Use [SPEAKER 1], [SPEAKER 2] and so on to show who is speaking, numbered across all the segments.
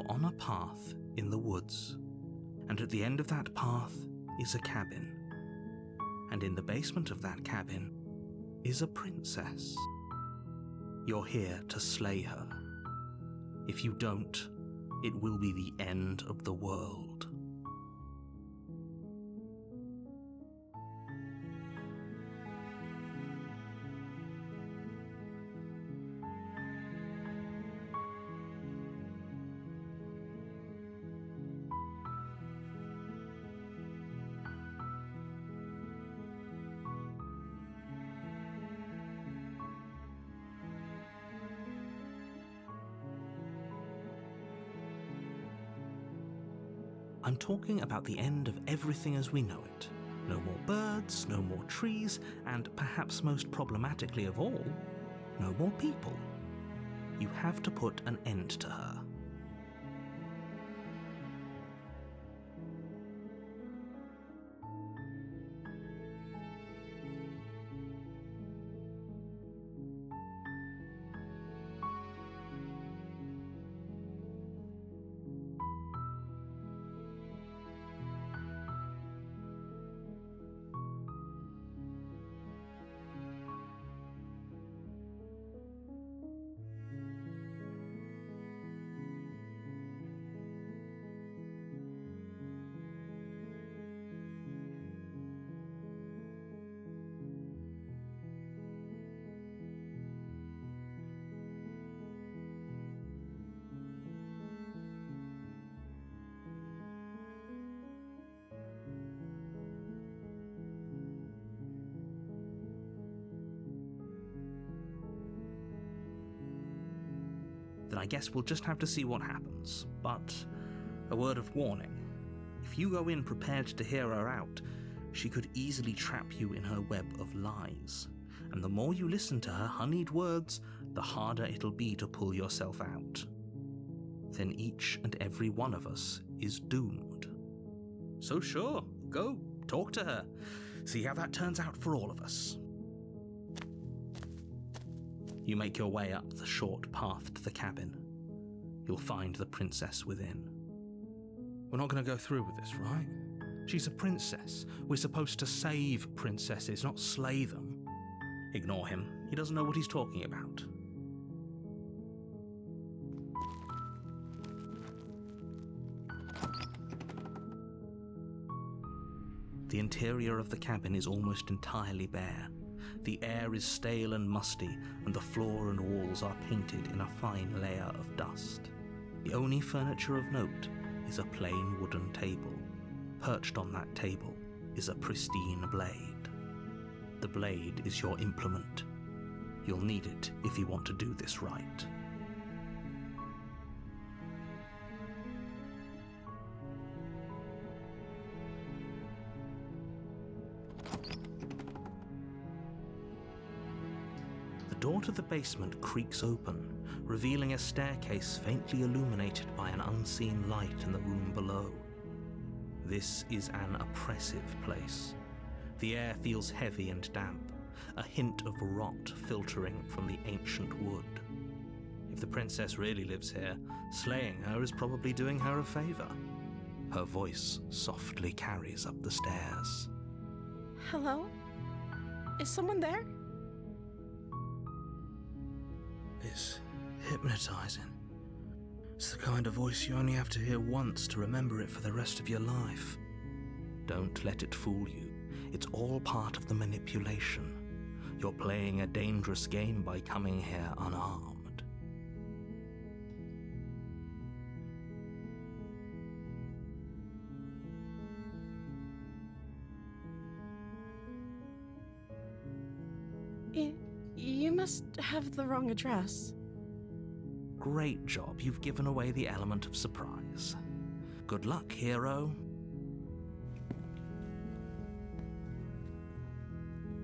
[SPEAKER 1] You're on a path in the woods, and at the end of that path is a cabin. And in the basement of that cabin is a princess. You're here to slay her. If you don't, it will be the end of the world. I'm talking about the end of everything as we know it. No more birds, no more trees, and perhaps most problematically of all, no more people. You have to put an end to her. Then I guess we'll just have to see what happens. But a word of warning. If you go in prepared to hear her out, she could easily trap you in her web of lies. And the more you listen to her honeyed words, the harder it'll be to pull yourself out. Then each and every one of us is doomed. So sure, go, talk to her. See how that turns out for all of us. You make your way up the short path to the cabin. You'll find the princess within. We're not going to go through with this, right? She's a princess. We're supposed to save princesses, not slay them. Ignore him. He doesn't know what he's talking about. The interior of the cabin is almost entirely bare. The air is stale and musty, and the floor and walls are painted in a fine layer of dust. The only furniture of note is a plain wooden table. Perched on that table is a pristine blade. The blade is your implement. You'll need it if you want to do this right. The door to the basement creaks open, revealing a staircase faintly illuminated by an unseen light in the room below. This is an oppressive place. The air feels heavy and damp, a hint of rot filtering from the ancient wood. If the princess really lives here, slaying her is probably doing her a favor. Her voice softly carries up the stairs.
[SPEAKER 2] Hello? Is someone there?
[SPEAKER 1] It's hypnotizing. It's the kind of voice you only have to hear once to remember it for the rest of your life. Don't let it fool you. It's all part of the manipulation. You're playing a dangerous game by coming here unarmed.
[SPEAKER 2] You must have the wrong address.
[SPEAKER 1] Great job, you've given away the element of surprise. Good luck, hero.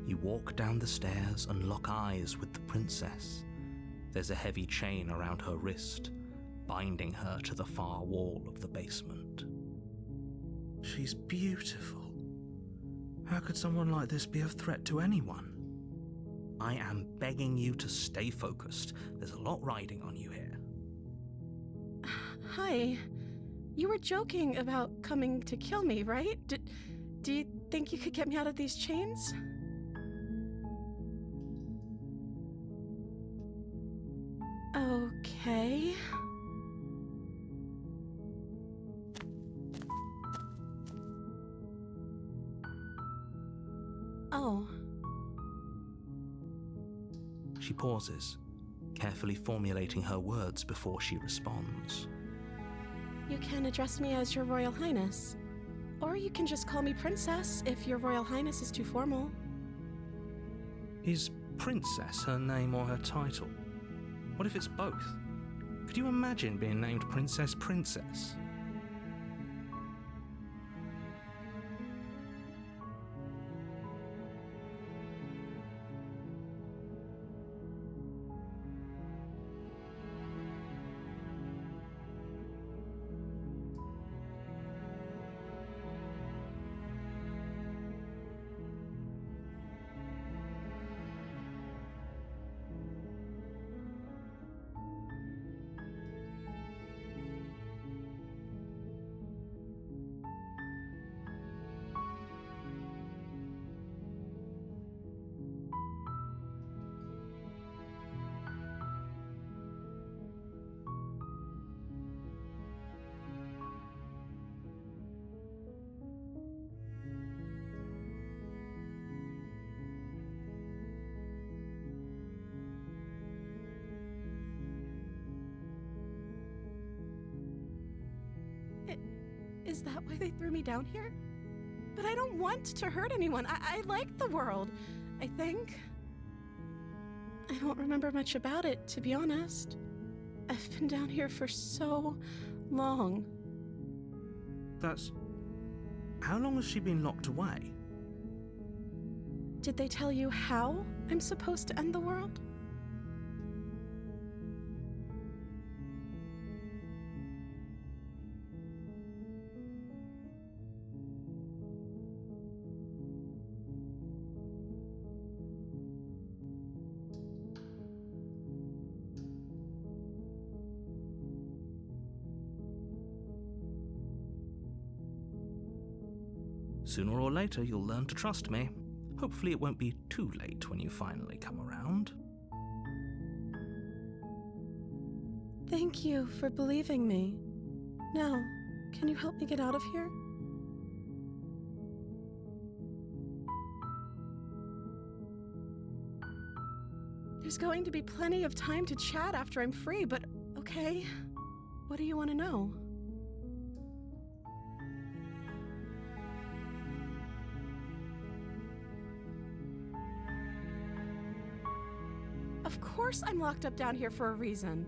[SPEAKER 1] You walk down the stairs and lock eyes with the princess. There's a heavy chain around her wrist, binding her to the far wall of the basement. She's beautiful. How could someone like this be a threat to anyone? I am begging you to stay focused. There's a lot riding on you here.
[SPEAKER 2] Hi. You were joking about coming to kill me, right? Do you think you could get me out of these chains? Okay. Oh.
[SPEAKER 1] She pauses, carefully formulating her words before she responds.
[SPEAKER 2] You can address me as Your Royal Highness. Or you can just call me Princess if Your Royal Highness is too formal.
[SPEAKER 1] Is Princess her name or her title? What if it's both? Could you imagine being named Princess Princess?
[SPEAKER 2] Is that why they threw me down here? But I don't want to hurt anyone. I like the world, I think. I don't remember much about it, to be honest. I've been down here for so long.
[SPEAKER 1] How long has she been locked away?
[SPEAKER 2] Did they tell you how I'm supposed to end the world?
[SPEAKER 1] Sooner or later, you'll learn to trust me. Hopefully it won't be too late when you finally come around.
[SPEAKER 2] Thank you for believing me. Now, can you help me get out of here? There's going to be plenty of time to chat after I'm free, but okay. What do you want to know? Of course I'm locked up down here for a reason.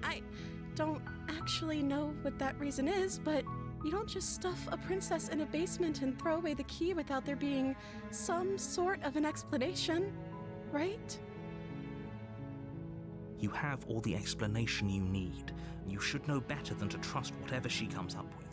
[SPEAKER 2] I don't actually know what that reason is, but you don't just stuff a princess in a basement and throw away the key without there being some sort of an explanation, right?
[SPEAKER 1] You have all the explanation you need. You should know better than to trust whatever she comes up with.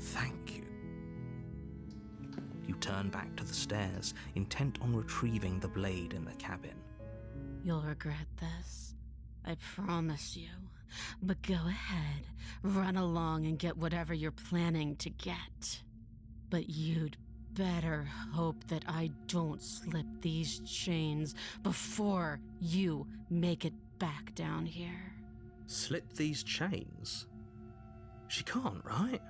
[SPEAKER 1] Thank you. You turn back to the stairs, intent on retrieving the blade in the cabin.
[SPEAKER 3] You'll regret this. I promise you. But go ahead, run along and get whatever you're planning to get. But you'd better hope that I don't slip these chains before you make it back down here.
[SPEAKER 1] Slip these chains? She can't, right?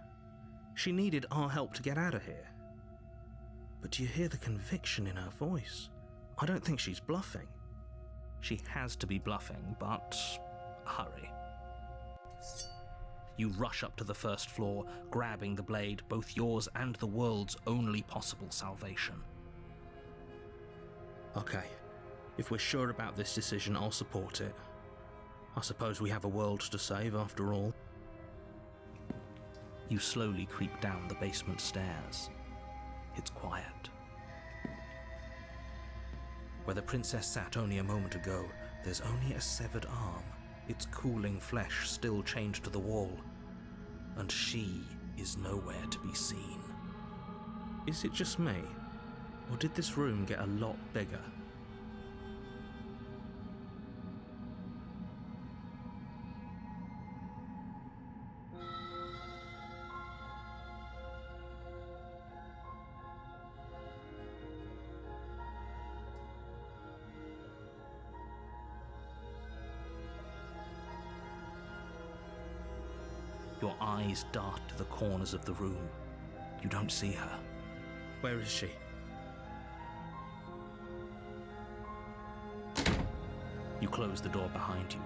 [SPEAKER 1] She needed our help to get out of here. But do you hear the conviction in her voice? I don't think she's bluffing. She has to be bluffing, but hurry. You rush up to the first floor, grabbing the blade, both yours and the world's only possible salvation. Okay, if we're sure about this decision, I'll support it. I suppose we have a world to save after all. You slowly creep down the basement stairs. It's quiet. Where the princess sat only a moment ago, there's only a severed arm, its cooling flesh still chained to the wall, and she is nowhere to be seen. Is it just me, or did this room get a lot bigger? Your eyes dart to the corners of the room. You don't see her. Where is she? You close the door behind you.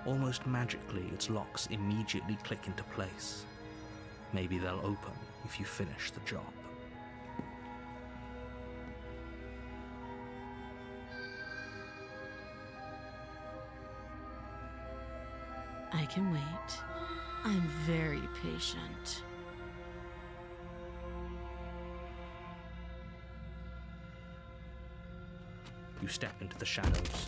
[SPEAKER 1] Almost magically, its locks immediately click into place. Maybe they'll open if you finish the job.
[SPEAKER 3] I can wait. I'm very patient.
[SPEAKER 1] You step into the shadows.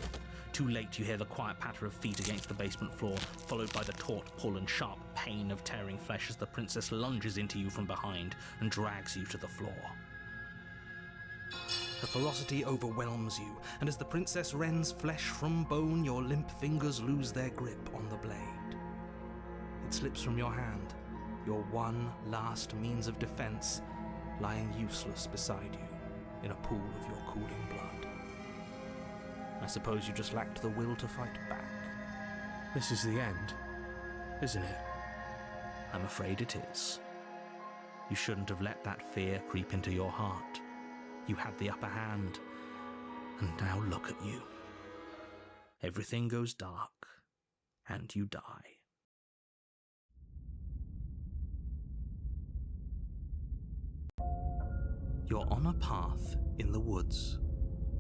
[SPEAKER 1] Too late, you hear the quiet patter of feet against the basement floor, followed by the taut pull and sharp pain of tearing flesh as the princess lunges into you from behind and drags you to the floor. The ferocity overwhelms you, and as the princess rends flesh from bone, your limp fingers lose their grip on the blade. It slips from your hand, your one last means of defense, lying useless beside you in a pool of your cooling blood. I suppose you just lacked the will to fight back. This is the end, isn't it? I'm afraid it is. You shouldn't have let that fear creep into your heart. You had the upper hand, and now look at you. Everything goes dark, and you die. You're on a path in the woods,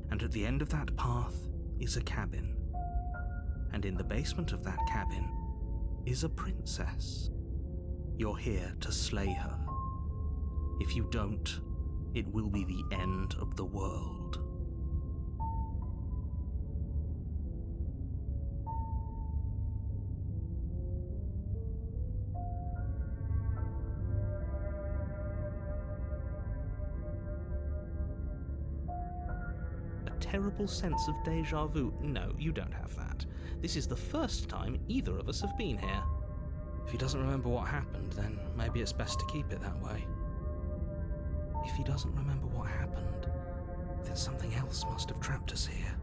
[SPEAKER 1] and at the end of that path is a cabin. And in the basement of that cabin is a princess. You're here to slay her. If you don't, it will be the end of the world. Terrible sense of déjà vu. No, you don't have that. This is the first time either of us have been here. If he doesn't remember what happened, then maybe it's best to keep it that way. If he doesn't remember what happened, then something else must have trapped us here.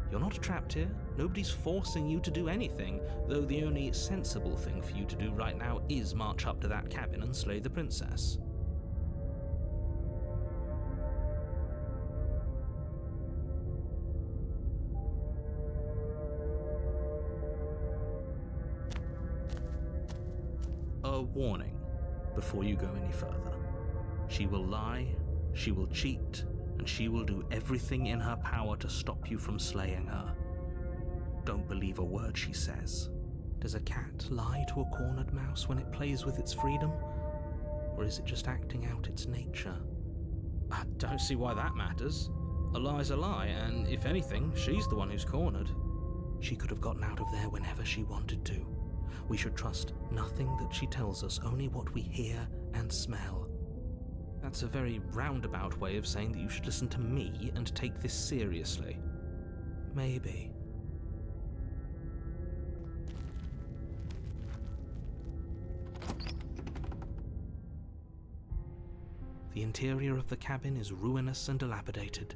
[SPEAKER 1] You're not trapped here. Nobody's forcing you to do anything, though the only sensible thing for you to do right now is march up to that cabin and slay the princess. A warning before you go any further. She will lie, she will cheat, and she will do everything in her power to stop you from slaying her. Don't believe a word she says. Does a cat lie to a cornered mouse when it plays with its freedom? Or is it just acting out its nature? I don't see why that matters. A lie's a lie, and if anything, she's the one who's cornered. She could have gotten out of there whenever she wanted to. We should trust nothing that she tells us, only what we hear and smell. That's a very roundabout way of saying that you should listen to me and take this seriously. Maybe. The interior of the cabin is ruinous and dilapidated.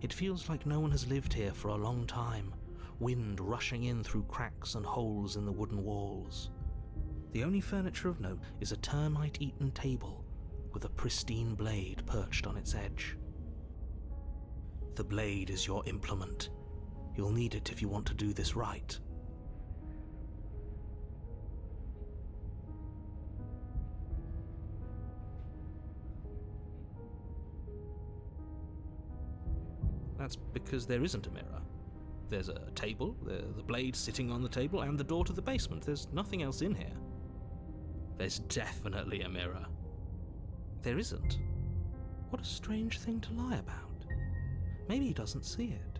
[SPEAKER 1] It feels like no one has lived here for a long time. Wind rushing in through cracks and holes in the wooden walls. The only furniture of note is a termite-eaten table with a pristine blade perched on its edge. The blade is your implement. You'll need it if you want to do this right. That's because there isn't a mirror. There's a table, the blade sitting on the table, and the door to the basement. There's nothing else in here. There's definitely a mirror. There isn't. What a strange thing to lie about. Maybe he doesn't see it.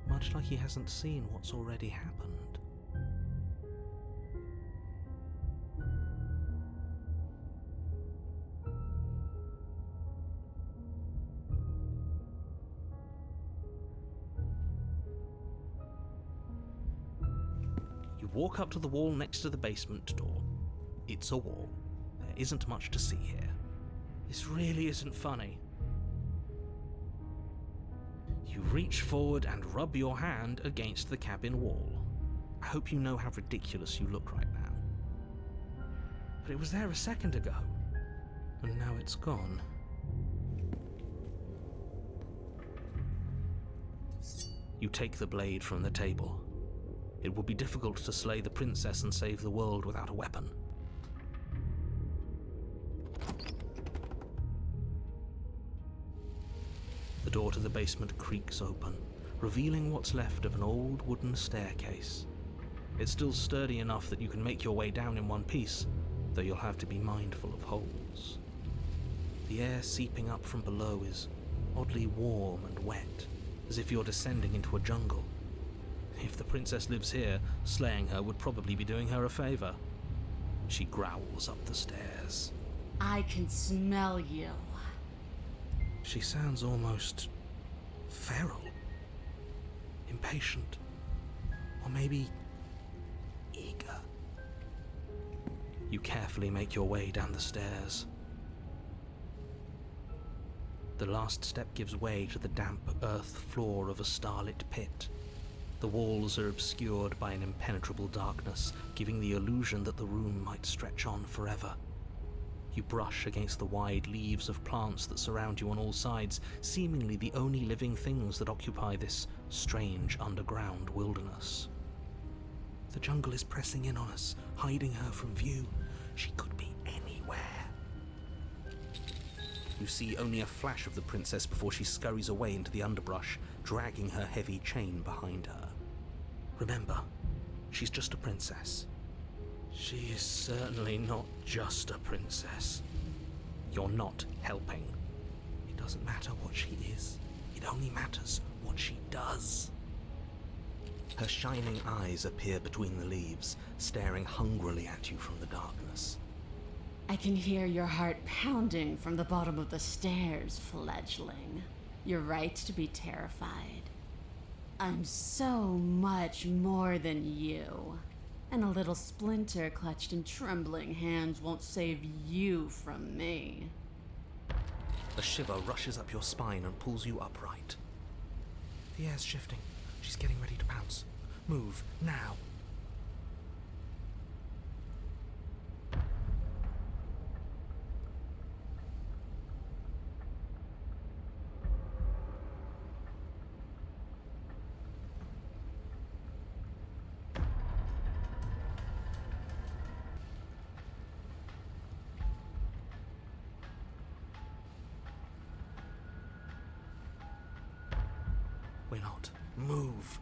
[SPEAKER 1] Much like he hasn't seen what's already happened. You walk up to the wall next to the basement door. It's a wall. There isn't much to see here. This really isn't funny. You reach forward and rub your hand against the cabin wall. I hope you know how ridiculous you look right now. But it was there a second ago, and now it's gone. You take the blade from the table. It would be difficult to slay the princess and save the world without a weapon. The door to the basement creaks open, revealing what's left of an old wooden staircase. It's still sturdy enough that you can make your way down in one piece, though you'll have to be mindful of holes. The air seeping up from below is oddly warm and wet, as if you're descending into a jungle. If the princess lives here, slaying her would probably be doing her a favor. She growls up the stairs.
[SPEAKER 3] I can smell you.
[SPEAKER 1] She sounds almost feral, impatient, or maybe eager. You carefully make your way down the stairs. The last step gives way to the damp earth floor of a starlit pit. The walls are obscured by an impenetrable darkness, giving the illusion that the room might stretch on forever. You brush against the wide leaves of plants that surround you on all sides, seemingly the only living things that occupy this strange underground wilderness. The jungle is pressing in on us, hiding her from view. She could be anywhere. You see only a flash of the princess before she scurries away into the underbrush, dragging her heavy chain behind her. Remember, she's just a princess. She is certainly not just a princess. You're not helping. It doesn't matter what she is. It only matters what she does. Her shining eyes appear between the leaves, staring hungrily at you from the darkness.
[SPEAKER 3] I can hear your heart pounding from the bottom of the stairs, fledgling. You're right to be terrified. I'm so much more than you. And a little splinter clutched in trembling hands won't save you from me.
[SPEAKER 1] A shiver rushes up your spine and pulls you upright. The air's shifting. She's getting ready to pounce. Move, now. We're not. Move.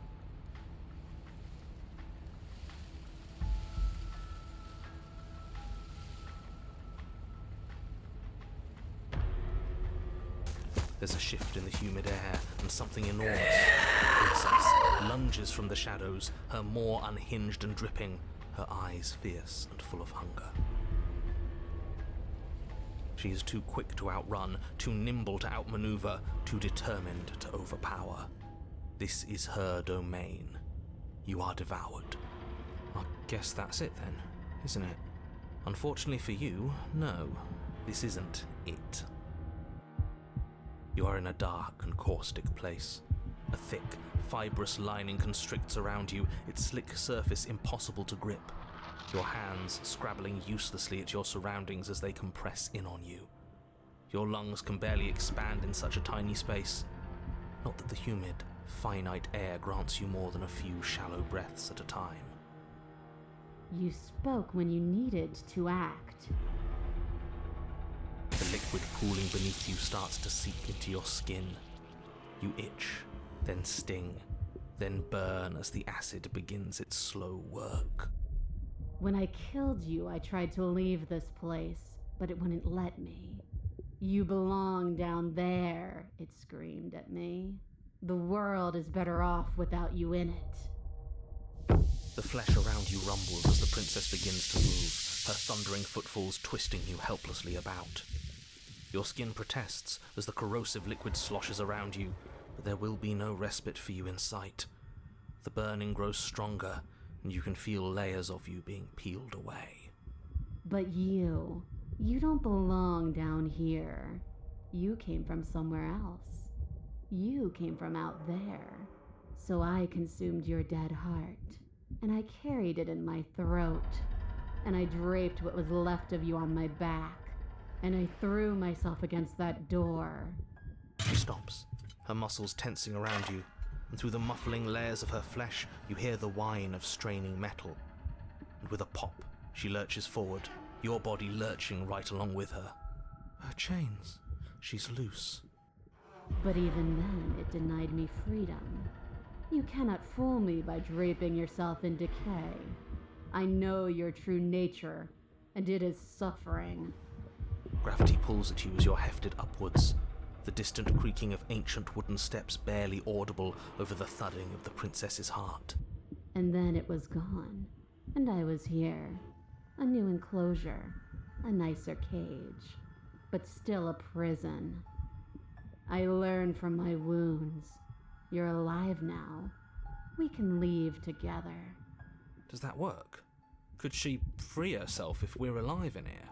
[SPEAKER 1] There's a shift in the humid air, and something enormous, the princess, lunges from the shadows, her maw unhinged and dripping, her eyes fierce and full of hunger. She is too quick to outrun, too nimble to outmaneuver, too determined to overpower. This is her domain. You are devoured. I guess that's it then, isn't it? Unfortunately for you, no, this isn't it. You are in a dark and caustic place. A thick, fibrous lining constricts around you, its slick surface impossible to grip. Your hands scrabbling uselessly at your surroundings as they compress in on you. Your lungs can barely expand in such a tiny space. Not that the humid Finite air grants you more than a few shallow breaths at a time.
[SPEAKER 3] You spoke when you needed to act.
[SPEAKER 1] The liquid pooling beneath you starts to seep into your skin. You itch, then sting, then burn as the acid begins its slow work.
[SPEAKER 3] When I killed you, I tried to leave this place, but it wouldn't let me. You belong down there, it screamed at me. The world is better off without you in it.
[SPEAKER 1] The flesh around you rumbles as the princess begins to move, her thundering footfalls twisting you helplessly about. Your skin protests as the corrosive liquid sloshes around you, but there will be no respite for you in sight. The burning grows stronger, and you can feel layers of you being peeled away.
[SPEAKER 3] But you don't belong down here. You came from somewhere else. You came from out there. So I consumed your dead heart, and I carried it in my throat, and I draped what was left of you on my back, and I threw myself against that door.
[SPEAKER 1] She stops, her muscles tensing around you, and through the muffling layers of her flesh, you hear the whine of straining metal. And with a pop, she lurches forward, your body lurching right along with her. Her chains. She's loose.
[SPEAKER 3] But even then, it denied me freedom. You cannot fool me by draping yourself in decay. I know your true nature, and it is suffering.
[SPEAKER 1] Gravity pulls at you as you're hefted upwards, the distant creaking of ancient wooden steps barely audible over the thudding of the princess's heart.
[SPEAKER 3] And then it was gone, and I was here. A new enclosure, a nicer cage, but still a prison. I learned from my wounds. You're alive now. We can leave together.
[SPEAKER 1] Does that work? Could she free herself if we're alive in here?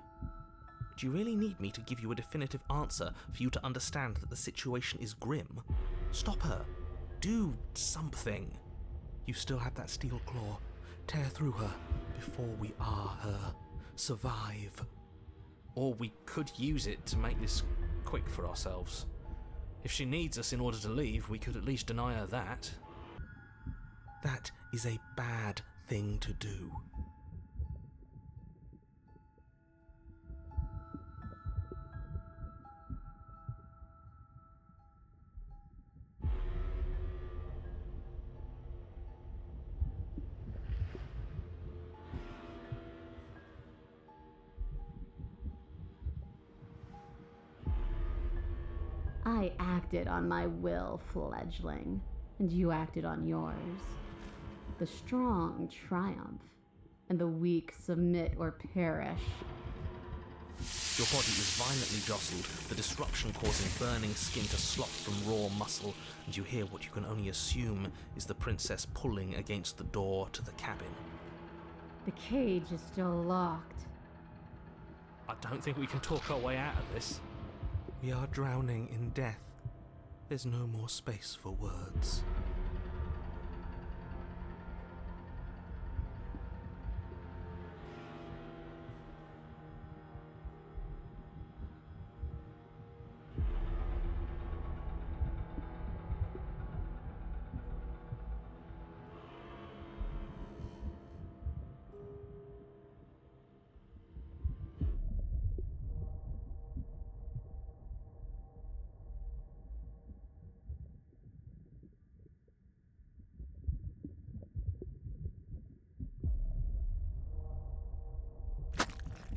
[SPEAKER 1] Do you really need me to give you a definitive answer for you to understand that the situation is grim? Stop her. Do something. You still have that steel claw. Tear through her before we are her. Survive. Or we could use it to make this quick for ourselves. If she needs us in order to leave, we could at least deny her that. That is a bad thing to do.
[SPEAKER 3] I acted on my will, fledgling, and you acted on yours. The strong triumph, and the weak submit or perish.
[SPEAKER 1] Your body is violently jostled, the disruption causing burning skin to slop from raw muscle, and you hear what you can only assume is the princess pulling against the door to the cabin.
[SPEAKER 3] The cage is still locked.
[SPEAKER 1] I don't think we can talk our way out of this. We are drowning in death. There's no more space for words.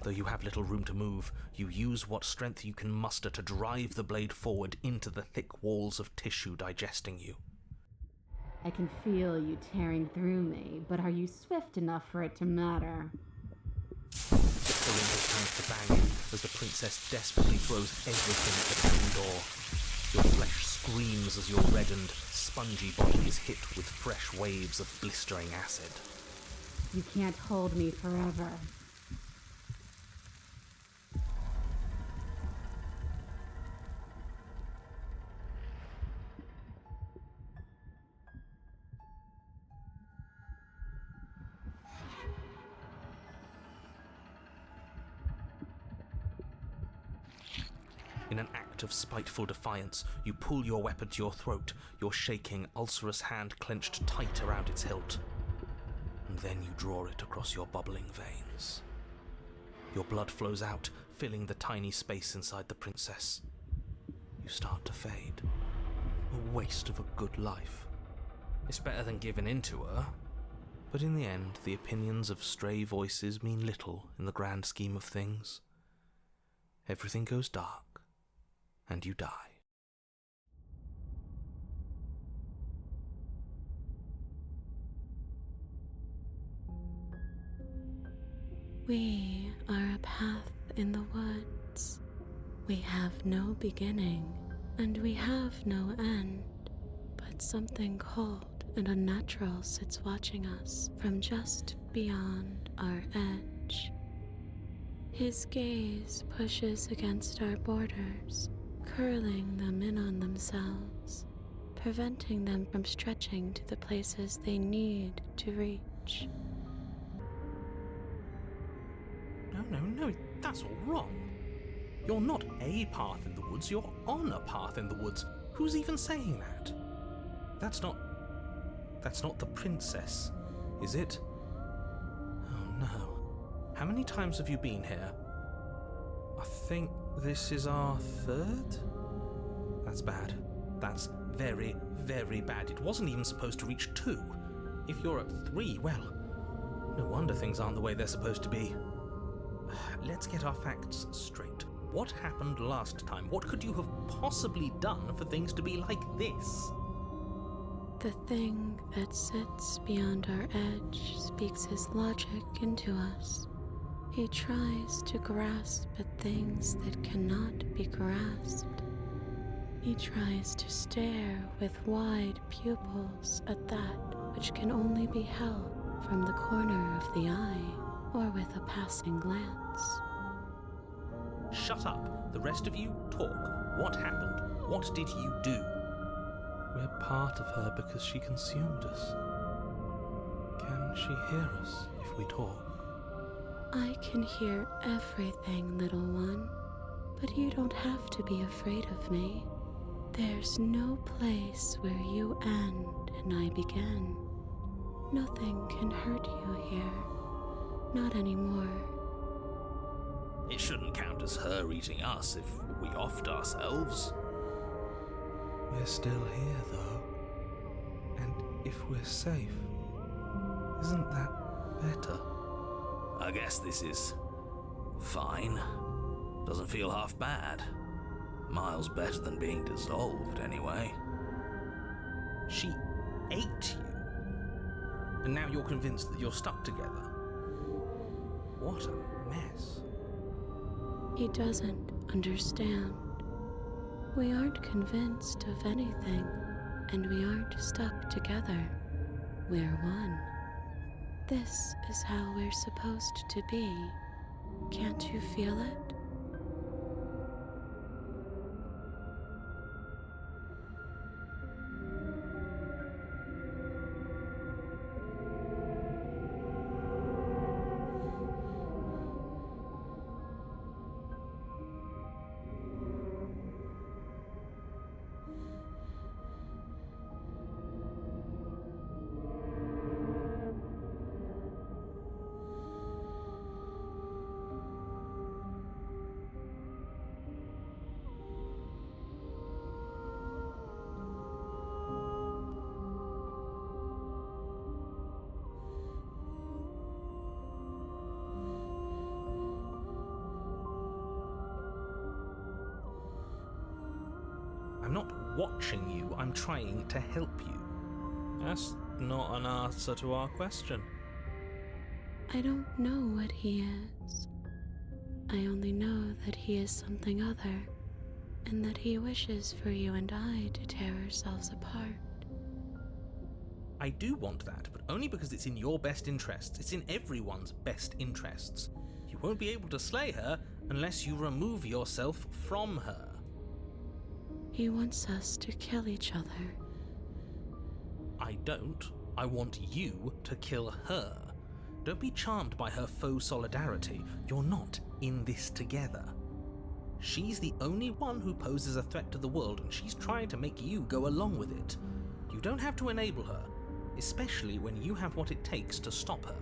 [SPEAKER 1] Though you have little room to move, you use what strength you can muster to drive the blade forward into the thick walls of tissue digesting you.
[SPEAKER 3] I can feel you tearing through me, but are you swift enough for it to matter?
[SPEAKER 1] The pulling has turned to banging as the princess desperately throws everything at the cabin door. Your flesh screams as your reddened, spongy body is hit with fresh waves of blistering acid.
[SPEAKER 3] You can't hold me forever.
[SPEAKER 1] In an act of spiteful defiance, you pull your weapon to your throat, your shaking, ulcerous hand clenched tight around its hilt. And then you draw it across your bubbling veins. Your blood flows out, filling the tiny space inside the princess. You start to fade. A waste of a good life. It's better than giving in to her. But in the end, the opinions of stray voices mean little in the grand scheme of things. Everything goes dark, and you die.
[SPEAKER 3] We are a path in the woods. We have no beginning, and we have no end, but something cold and unnatural sits watching us from just beyond our edge. His gaze pushes against our borders, curling them in on themselves, preventing them from stretching to the places they need to reach.
[SPEAKER 1] No, that's all wrong. You're not a path in the woods, you're on a path in the woods. Who's even saying that? That's not the princess, is it? Oh no. How many times have you been here? I think this is our third? That's bad. That's very, very bad. It wasn't even supposed to reach 2. If you're at 3, well, no wonder things aren't the way they're supposed to be. Let's get our facts straight. What happened last time? What could you have possibly done for things to be like this?
[SPEAKER 3] The thing that sits beyond our edge speaks his logic into us. He tries to grasp at things that cannot be grasped. He tries to stare with wide pupils at that which can only be held from the corner of the eye or with a passing glance.
[SPEAKER 1] Shut up. The rest of you, talk. What happened? What did you do? We're part of her because she consumed us. Can she hear us if we talk?
[SPEAKER 3] I can hear everything, little one, but you don't have to be afraid of me. There's no place where you end and I begin. Nothing can hurt you here. Not anymore.
[SPEAKER 1] It shouldn't count as her eating us if we offed ourselves. We're still here, though. And if we're safe, isn't that better? I guess this is fine. Doesn't feel half bad. Miles better than being dissolved, anyway. She ate you. And now you're convinced that you're stuck together. What a mess.
[SPEAKER 3] He doesn't understand. We aren't convinced of anything, and we aren't stuck together. We're one. This is how we're supposed to be. Can't you feel it?
[SPEAKER 1] I'm not watching you, I'm trying to help you. That's not an answer to our question.
[SPEAKER 3] I don't know what he is. I only know that he is something other, and that he wishes for you and I to tear ourselves apart.
[SPEAKER 1] I do want that, but only because it's in your best interests. It's in everyone's best interests. You won't be able to slay her unless you remove yourself from her.
[SPEAKER 3] He wants us to kill each other.
[SPEAKER 1] I don't. I want you to kill her. Don't be charmed by her faux solidarity. You're not in this together. She's the only one who poses a threat to the world, and she's trying to make you go along with it. You don't have to enable her, especially when you have what it takes to stop her.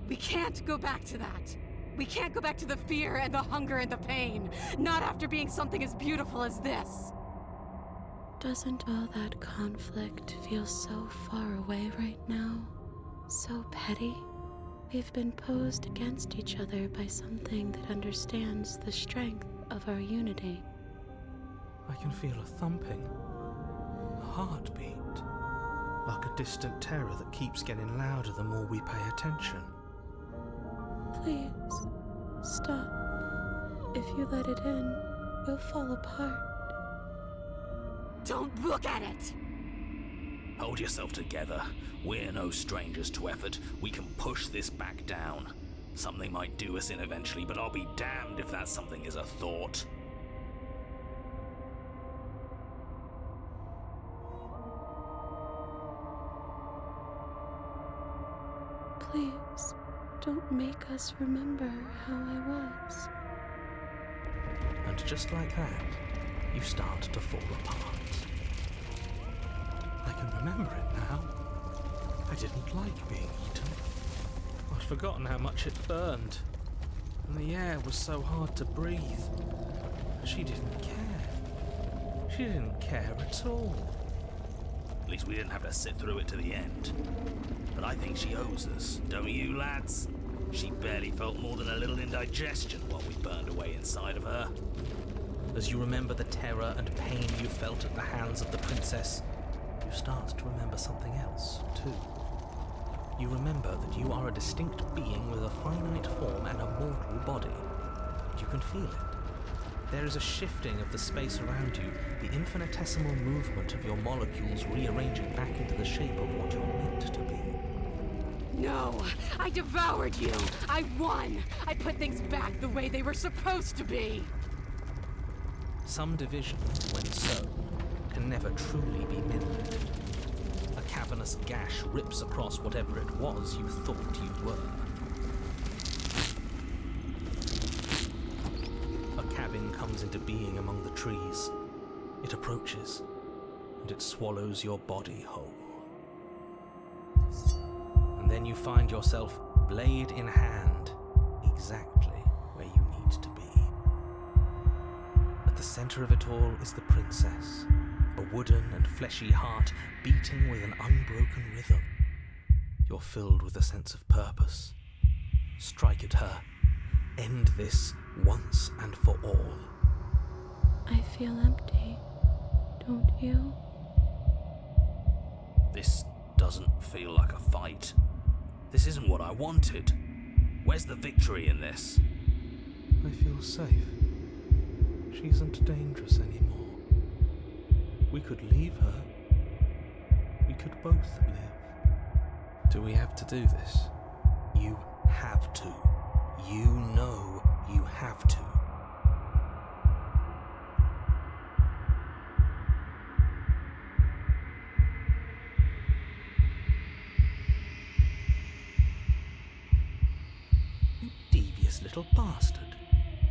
[SPEAKER 2] We can't go back to that. We can't go back to the fear and the hunger and the pain. Not after being something as beautiful as this.
[SPEAKER 3] Doesn't all that conflict feel so far away right now? So petty? We've been posed against each other by something that understands the strength of our unity.
[SPEAKER 1] I can feel a thumping, a heartbeat, like a distant terror that keeps getting louder the more we pay attention.
[SPEAKER 3] Please, stop. If you let it in, we'll fall apart.
[SPEAKER 2] Don't look at it!
[SPEAKER 4] Hold yourself together. We're no strangers to effort. We can push this back down. Something might do us in eventually, but I'll be damned if that something is a thought.
[SPEAKER 3] Please, don't make us remember how I was.
[SPEAKER 1] And just like that, you start to fall apart. I can remember it now. I didn't like being eaten. I'd forgotten how much it burned. And the air was so hard to breathe. She didn't care. She didn't care at all.
[SPEAKER 4] At least we didn't have to sit through it to the end. But I think she owes us, don't you, lads? She barely felt more than a little indigestion while we burned away inside of her.
[SPEAKER 1] As you remember the terror and pain you felt at the hands of the princess, you start to remember something else, too. You remember that you are a distinct being with a finite form and a mortal body. You can feel it. There is a shifting of the space around you, the infinitesimal movement of your molecules rearranging back into the shape of what you're meant to be.
[SPEAKER 2] No, I devoured you. I won. I put things back the way they were supposed to be.
[SPEAKER 1] Some division, when sown, can never truly be mended. A cavernous gash rips across whatever it was you thought you were. A cabin comes into being among the trees. It approaches, and it swallows your body whole. And then you find yourself, blade in hand, exactly where you need to be. At the center of it all is the princess, a wooden and fleshy heart beating with an unbroken rhythm. You're filled with a sense of purpose. Strike at her. End this once and for all.
[SPEAKER 3] I feel empty, don't you?
[SPEAKER 4] This doesn't feel like a fight. This isn't what I wanted. Where's the victory in this?
[SPEAKER 1] I feel safe. She isn't dangerous anymore. We could leave her. We could both live. Do we have to do this? You have to. You know you have to. You devious little bastard.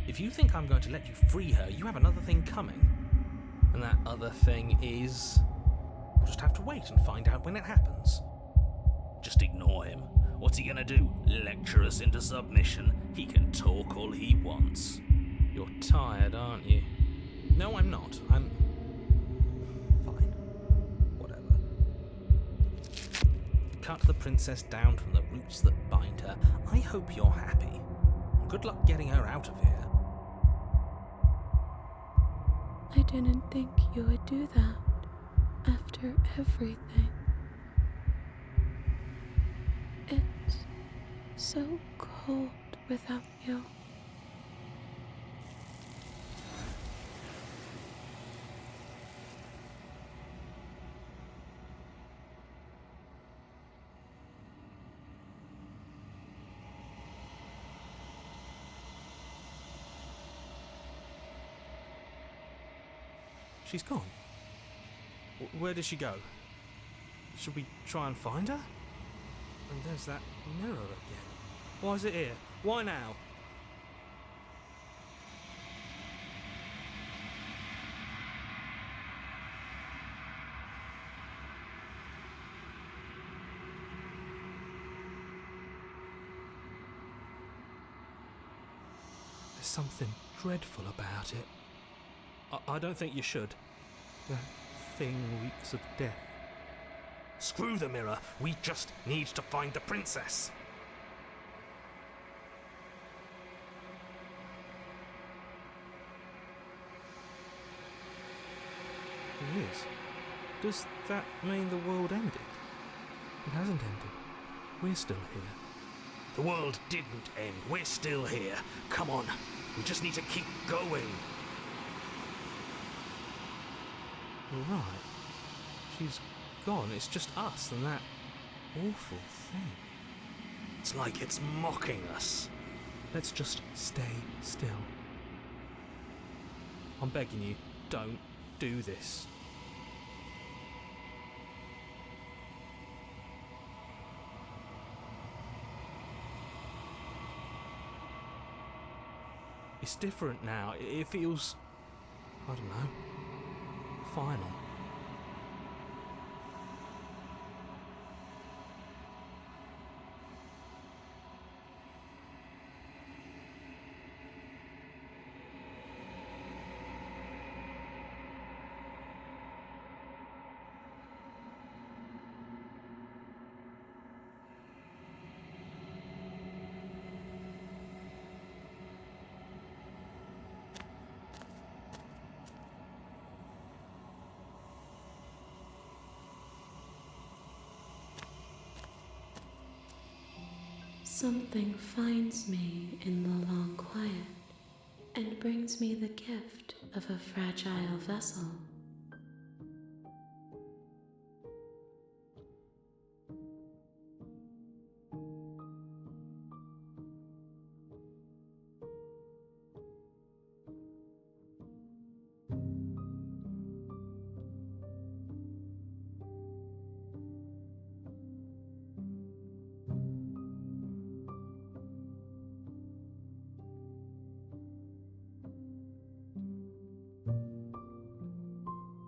[SPEAKER 1] If you think I'm going to let you free her, you have another thing coming. And that other thing is... We'll just have to wait and find out when it happens.
[SPEAKER 4] Just ignore him. What's he gonna do? Lecture us into submission? He can talk all he wants.
[SPEAKER 1] You're tired, aren't you? No, I'm not. I'm... fine. Whatever. Cut the princess down from the roots that bind her. I hope you're happy. Good luck getting her out of here.
[SPEAKER 3] I didn't think you would do that after everything. It's so cold without you.
[SPEAKER 1] She's gone. Where did she go? Should we try and find her? And there's that mirror again. Why is it here? Why now? There's something dreadful about it. I don't think you should. That thing reeks of death. Screw the mirror. We just need to find the princess. It is. Does that mean the world ended? It hasn't ended. We're still here. The world didn't end. We're still here. Come on. We just need to keep going. Right. She's gone. It's just us and that awful thing. It's like it's mocking us. Let's just stay still. I'm begging you, don't do this. It's different now. It feels, I don't know, final.
[SPEAKER 5] Something finds me in the long quiet and brings me the gift of a fragile vessel.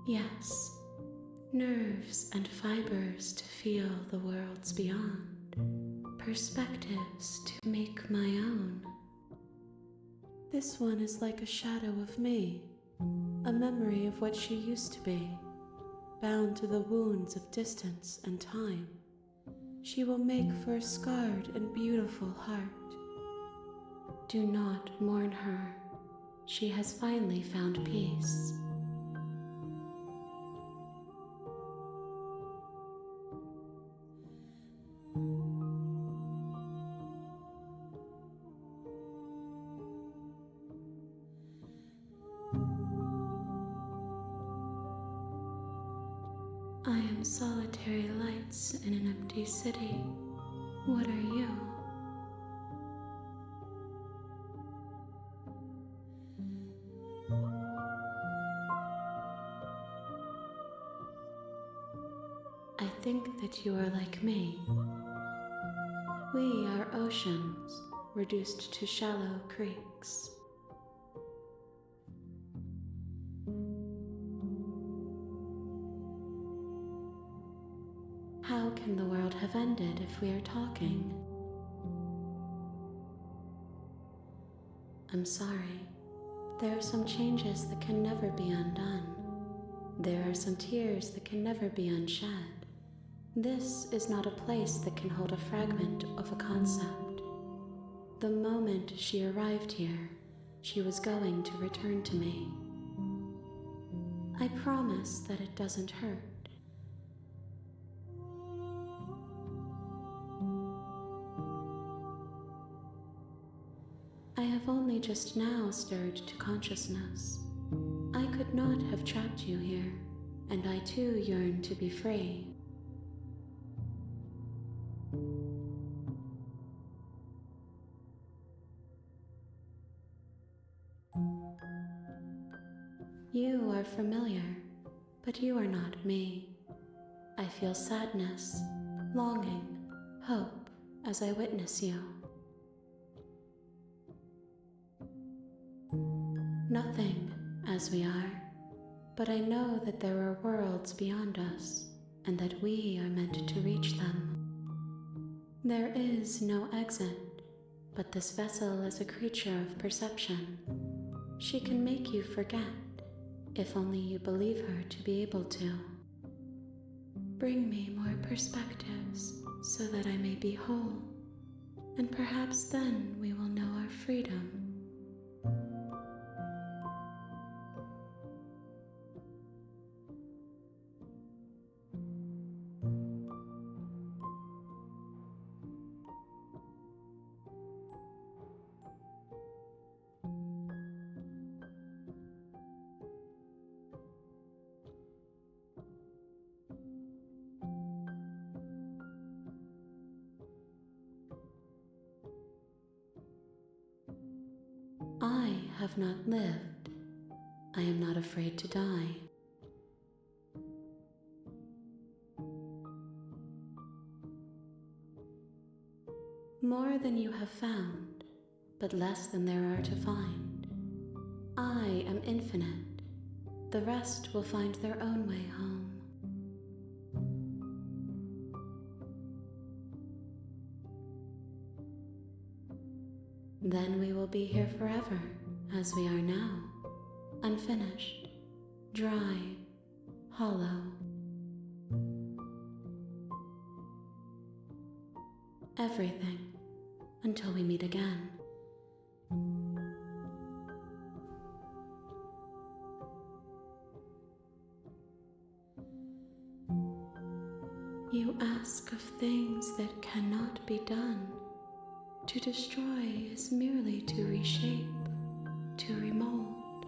[SPEAKER 5] Yes, nerves and fibers to feel the worlds beyond, perspectives to make my own. This one is like a shadow of me, a memory of what she used to be, bound to the wounds of distance and time. She will make for a scarred and beautiful heart. Do not mourn her. She has finally found peace. I am solitary lights in an empty city. What are you? I think that you are like me. We are oceans, reduced to shallow creeks. How can the world have ended if we are talking? I'm sorry. There are some changes that can never be undone. There are some tears that can never be unshed. This is not a place that can hold a fragment of a concept. The moment she arrived here, she was going to return to me. I promise that it doesn't hurt. I have only just now stirred to consciousness. I could not have trapped you here, and I too yearn to be free. You you are familiar, but you are not me. I feel sadness, longing, hope as I witness you. Nothing, as we are, but I know that there are worlds beyond us, and that we are meant to reach them. There is no exit, but this vessel is a creature of perception. She can make you forget, if only you believe her to be able to. Bring me more perspectives, so that I may be whole, and perhaps then we will know our freedom. I have not lived. I am not afraid to die. More than you have found, but less than there are to find. I am infinite. The rest will find their own way home. Then we will be here forever, as we are now, unfinished, dry, hollow. Everything, until we meet again. You ask of things that cannot be done. To destroy is merely to reshape, to remold.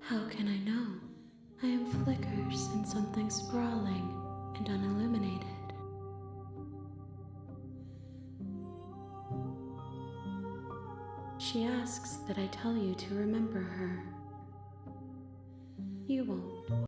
[SPEAKER 5] How can I know? I am flickers in something sprawling and unilluminated. She asks that I tell you to remember her. You won't.